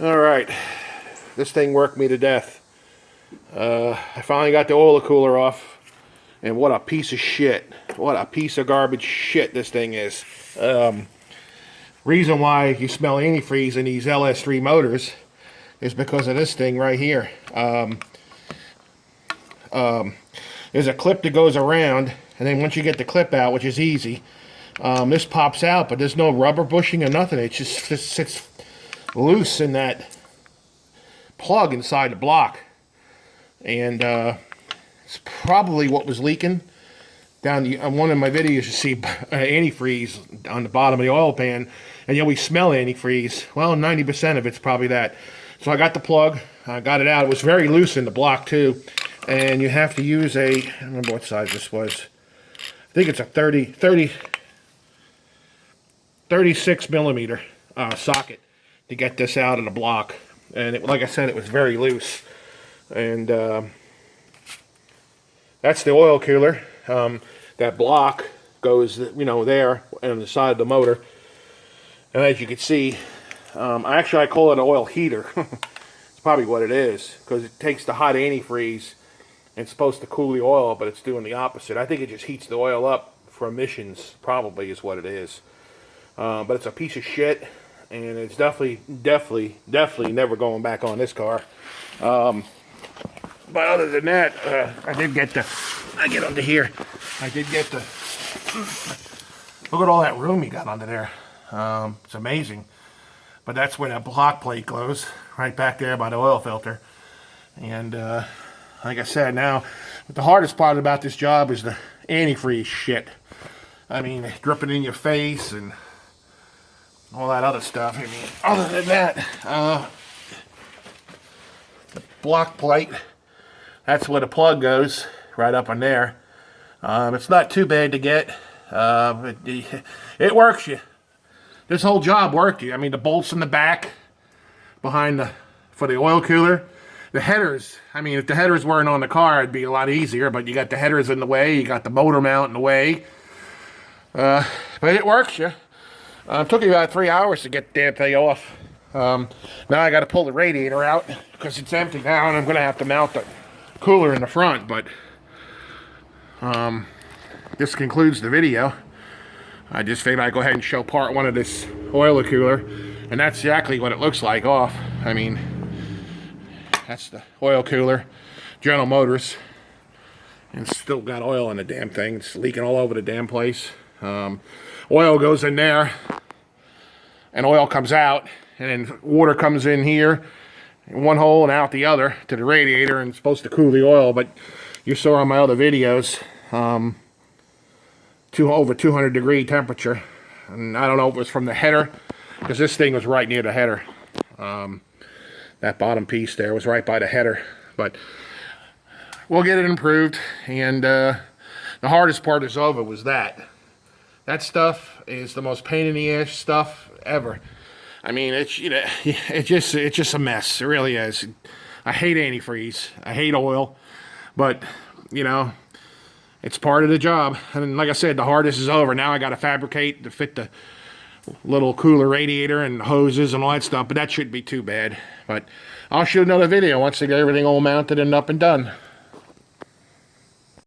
Alright, this thing worked me to death. I finally got the oil cooler off, and what a piece of shit. What a piece of garbage shit this thing is. Reason why you smell antifreeze in these Ls3 motors is because of this thing right here. There's a clip that goes around, and then once you get the clip out, which is easy, this pops out, but there's no rubber bushing or nothing. It just sits loose in that plug inside the block, and it's probably what was leaking. On one of my videos, you see antifreeze on the bottom of the oil pan, and you always smell antifreeze. Well, 90% of it's probably that. So I got the plug, I got it out. It was very loose in the block too, and you have to use I don't remember what size this was. I think it's a 36 millimeter socket to get this out of the block. And like I said, it was very loose. And that's the oil cooler. That block goes, there on the side of the motor. And as you can see, I call it an oil heater. It's probably what it is, because it takes the hot antifreeze and it's supposed to cool the oil, but it's doing the opposite. I think it just heats the oil up for emissions, probably is what it is. But it's a piece of shit, and it's definitely never going back on this car. But other than that, I get under here. I did get the, look at all that room you got under there. It's amazing. But that's where that block plate goes, right back there by the oil filter. And like I said, now, the hardest part about this job is the antifreeze shit. I mean, dripping in your face and all that other stuff. I mean, other than that, the block plate, that's where the plug goes, right up in there. It's not too bad to get. It works you. This whole job worked you. I mean, the bolts in the back, for the oil cooler. The headers, I mean, if the headers weren't on the car, it'd be a lot easier, but you got the headers in the way, you got the motor mount in the way. But it works you. It took me about 3 hours to get the damn thing off. Now I got to pull the radiator out because it's empty now, and I'm going to have to mount the cooler in the front. But this concludes the video. I just figured I'd go ahead and show part one of this oil cooler, and that's exactly what it looks like off. I mean, that's the oil cooler, General Motors, and it's still got oil in the damn thing. It's leaking all over the damn place. Oil goes in there, and oil comes out, and then water comes in here, in one hole and out the other to the radiator, and it's supposed to cool the oil. But you saw on my other videos, over 200 degree temperature, and I don't know if it was from the header, because this thing was right near the header. That bottom piece there was right by the header, but we'll get it improved. And the hardest part is over. Was that stuff is the most pain in the ass stuff ever. I mean, it's just a mess. It really is. I hate antifreeze. I hate oil, but it's part of the job. And like I said, the hardest is over. Now I got to fabricate to fit the little cooler radiator and hoses and all that stuff, but that shouldn't be too bad. But I'll shoot another video once I get everything all mounted and up and done.